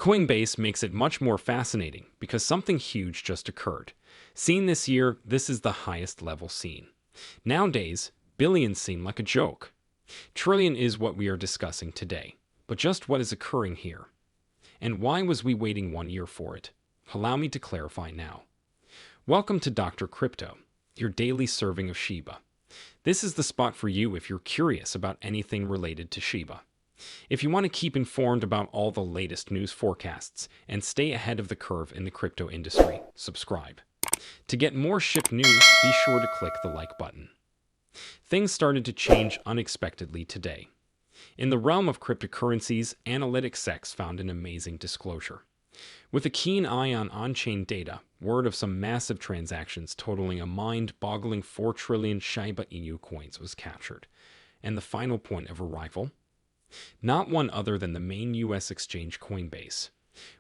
Coinbase makes it much more fascinating because something huge just occurred. Seen this year, this is the highest level seen. Nowadays, billions seem like a joke. Trillion is what we are discussing today. But just what is occurring here? And why was we waiting 1 year for it? Allow me to clarify now. Welcome to Dr. Crypto, your daily serving of Shiba. This is the spot for you if you're curious about anything related to Shiba. If you want to keep informed about all the latest news forecasts and stay ahead of the curve in the crypto industry, subscribe. To get more SHIB news, be sure to click the like button. Things started to change unexpectedly today. In the realm of cryptocurrencies, Analytics found an amazing disclosure. With a keen eye on on-chain data, word of some massive transactions totaling a mind-boggling 4 trillion Shiba Inu coins was captured. And the final point of arrival? Not one other than the main US exchange Coinbase.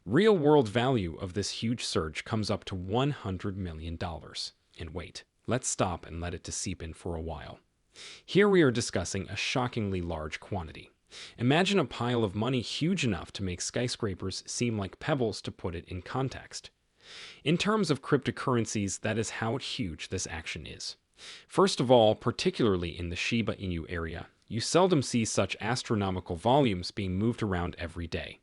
Real-world value of this huge surge comes up to $100 million. And wait, let's stop and let it to seep in for a while. Here we are discussing a shockingly large quantity. Imagine a pile of money huge enough to make skyscrapers seem like pebbles, to put it in context. In terms of cryptocurrencies, that is how huge this action is. First of all, particularly in the Shiba Inu area, you seldom see such astronomical volumes being moved around every day.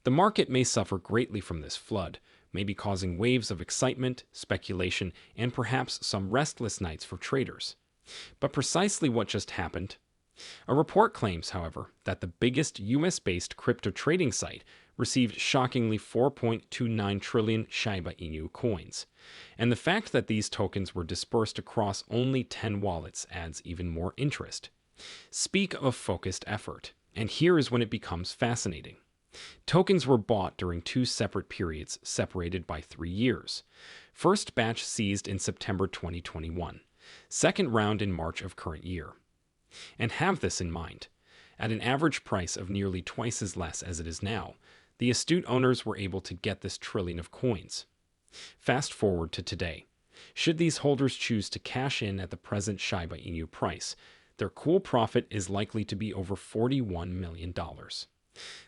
The market may suffer greatly from this flood, maybe causing waves of excitement, speculation, and perhaps some restless nights for traders. But precisely what just happened? A report claims, however, that the biggest US-based crypto trading site received shockingly 4.29 trillion Shiba Inu coins. And the fact that these tokens were dispersed across only 10 wallets adds even more interest. Speak of focused effort, and here is when it becomes fascinating. Tokens were bought during 2 separate periods separated by 3 years. First batch seized in September 2021, second round in March of current year. And have this in mind, at an average price of nearly twice as less as it is now, the astute owners were able to get this trillion of coins. Fast forward to today. Should these holders choose to cash in at the present Shiba Inu price, their cool profit is likely to be over $41 million.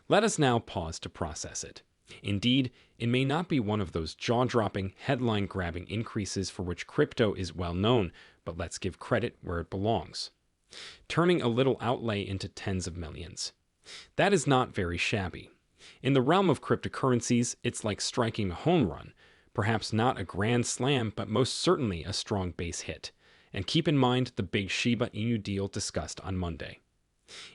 Let us now pause to process it. Indeed, it may not be one of those jaw-dropping, headline-grabbing increases for which crypto is well known, but let's give credit where it belongs. Turning a little outlay into tens of millions. That is not very shabby. In the realm of cryptocurrencies, it's like striking a home run, perhaps not a grand slam, but most certainly a strong base hit. And keep in mind the big Shiba Inu deal discussed on Monday.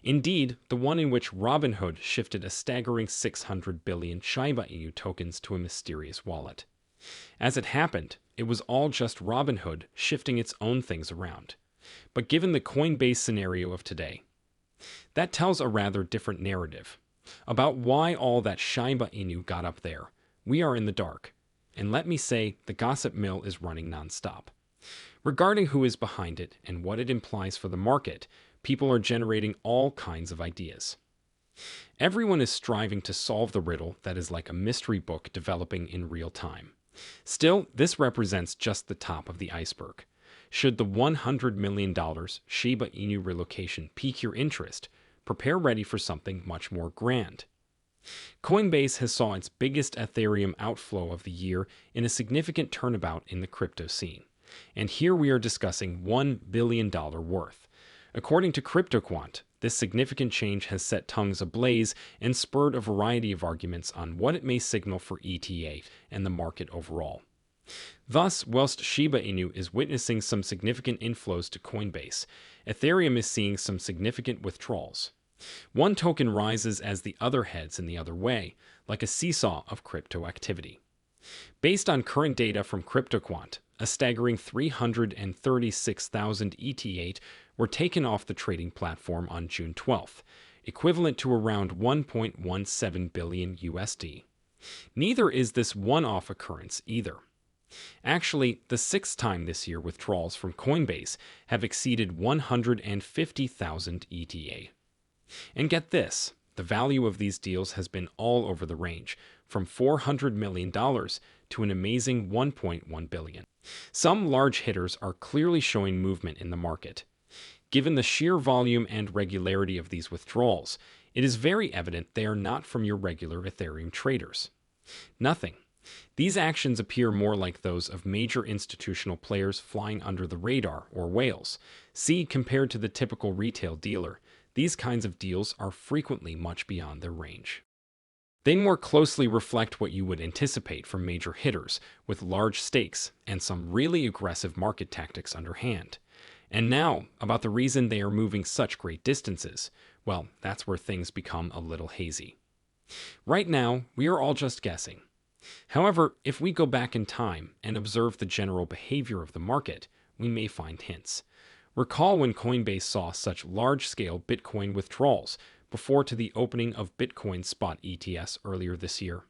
Indeed, the one in which Robinhood shifted a staggering 600 billion Shiba Inu tokens to a mysterious wallet. As it happened, it was all just Robinhood shifting its own things around. But given the Coinbase scenario of today, that tells a rather different narrative. About why all that Shiba Inu got up there, we are in the dark. And let me say, the gossip mill is running nonstop. Regarding who is behind it and what it implies for the market, people are generating all kinds of ideas. Everyone is striving to solve the riddle that is like a mystery book developing in real time. Still, this represents just the top of the iceberg. Should the $100 million Shiba Inu relocation pique your interest, prepare ready for something much more grand. Coinbase has saw its biggest Ethereum outflow of the year in a significant turnabout in the crypto scene. And here we are discussing $1 billion worth. According to CryptoQuant, this significant change has set tongues ablaze and spurred a variety of arguments on what it may signal for ETA and the market overall. Thus, whilst Shiba Inu is witnessing some significant inflows to Coinbase, Ethereum is seeing some significant withdrawals. One token rises as the other heads in the other way, like a seesaw of crypto activity. Based on current data from CryptoQuant, a staggering 336,000 ETH were taken off the trading platform on June 12th, equivalent to around 1.17 billion USD. Neither is this one-off occurrence either. Actually, the 6th time this year withdrawals from Coinbase have exceeded 150,000 ETH. And get this, the value of these deals has been all over the range, from $400 million to an amazing $1.1 billion. Some large hitters are clearly showing movement in the market. Given the sheer volume and regularity of these withdrawals, it is very evident they are not from your regular Ethereum traders. Nothing. These actions appear more like those of major institutional players flying under the radar, or whales. See, compared to the typical retail dealer, these kinds of deals are frequently much beyond their range. They more closely reflect what you would anticipate from major hitters, with large stakes and some really aggressive market tactics underhand. And now, about the reason they are moving such great distances, well, that's where things become a little hazy. Right now, we are all just guessing. However, if we go back in time and observe the general behavior of the market, we may find hints. Recall when Coinbase saw such large-scale Bitcoin withdrawals before to the opening of Bitcoin spot ETFs earlier this year.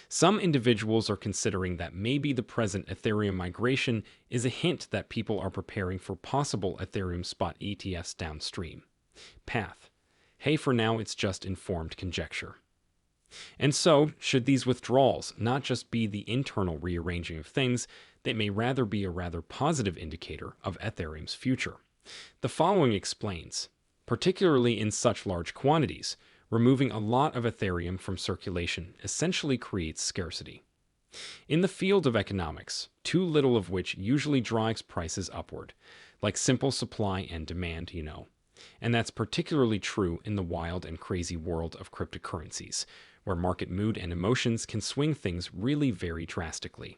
Some individuals are considering that maybe the present Ethereum migration is a hint that people are preparing for possible Ethereum spot ETFs downstream path. Hey, for now it's just informed conjecture. And so, should these withdrawals not just be the internal rearranging of things, they may rather be a rather positive indicator of Ethereum's future. The following explains. Particularly in such large quantities, removing a lot of Ethereum from circulation essentially creates scarcity. In the field of economics, too little of which usually drives prices upward, like simple supply and demand, And that's particularly true in the wild and crazy world of cryptocurrencies, where market mood and emotions can swing things really very drastically.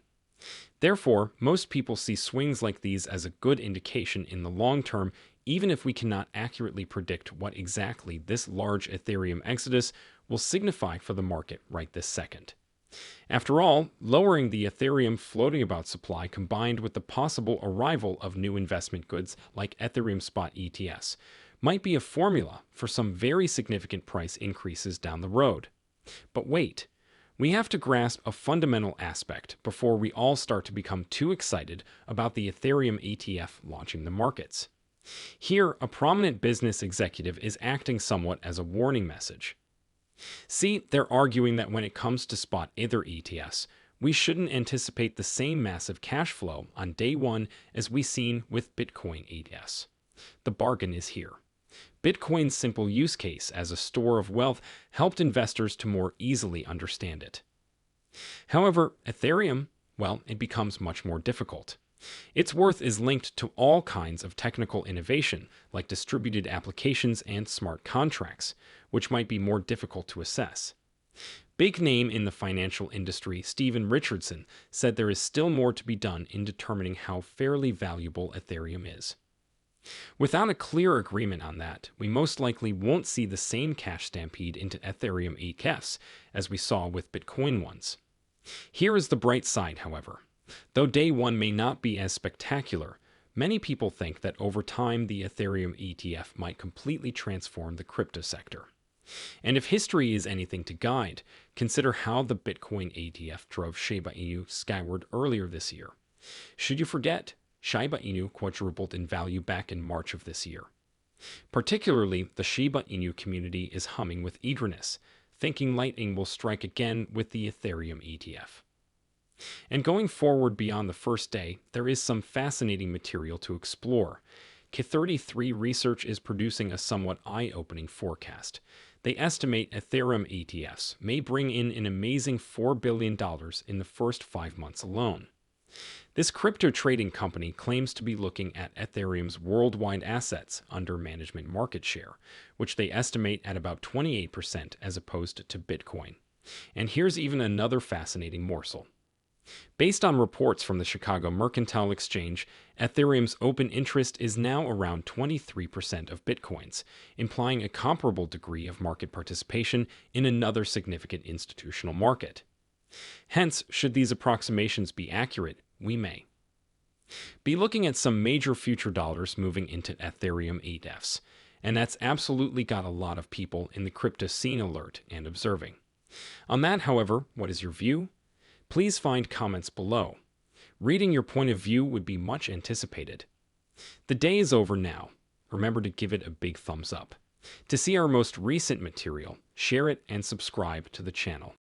Therefore, most people see swings like these as a good indication in the long term, even if we cannot accurately predict what exactly this large Ethereum exodus will signify for the market right this second. After all, lowering the Ethereum floating about supply combined with the possible arrival of new investment goods like Ethereum spot ETFs might be a formula for some very significant price increases down the road. But wait, we have to grasp a fundamental aspect before we all start to become too excited about the Ethereum ETF launching the markets. Here, a prominent business executive is acting somewhat as a warning message. See, they're arguing that when it comes to spot Ether ETFs, we shouldn't anticipate the same massive cash flow on day one as we've seen with Bitcoin ETFs. The bargain is here. Bitcoin's simple use case as a store of wealth helped investors to more easily understand it. However, Ethereum, well, it becomes much more difficult. Its worth is linked to all kinds of technical innovation, like distributed applications and smart contracts, which might be more difficult to assess. Big name in the financial industry, Stephen Richardson, said there is still more to be done in determining how fairly valuable Ethereum is. Without a clear agreement on that, we most likely won't see the same cash stampede into Ethereum ETFs as we saw with Bitcoin ones. Here is the bright side, however. Though day one may not be as spectacular, many people think that over time the Ethereum ETF might completely transform the crypto sector. And if history is anything to guide, consider how the Bitcoin ETF drove Shiba Inu skyward earlier this year. Should you forget, Shiba Inu quadrupled in value back in March of this year. Particularly, the Shiba Inu community is humming with eagerness, thinking lightning will strike again with the Ethereum ETF. And going forward beyond the first day, there is some fascinating material to explore. K33 Research is producing a somewhat eye-opening forecast. They estimate Ethereum ETFs may bring in an amazing $4 billion in the first 5 months alone. This crypto trading company claims to be looking at Ethereum's worldwide assets under management market share, which they estimate at about 28% as opposed to Bitcoin. And here's even another fascinating morsel. Based on reports from the Chicago Mercantile Exchange, Ethereum's open interest is now around 23% of Bitcoins, implying a comparable degree of market participation in another significant institutional market. Hence, should these approximations be accurate, we may be looking at some major future dollars moving into Ethereum ETFs, and that's absolutely got a lot of people in the crypto scene alert and observing. On that, however, what is your view? Please find comments below. Reading your point of view would be much anticipated. The day is over now. Remember to give it a big thumbs up. To see our most recent material, share it and subscribe to the channel.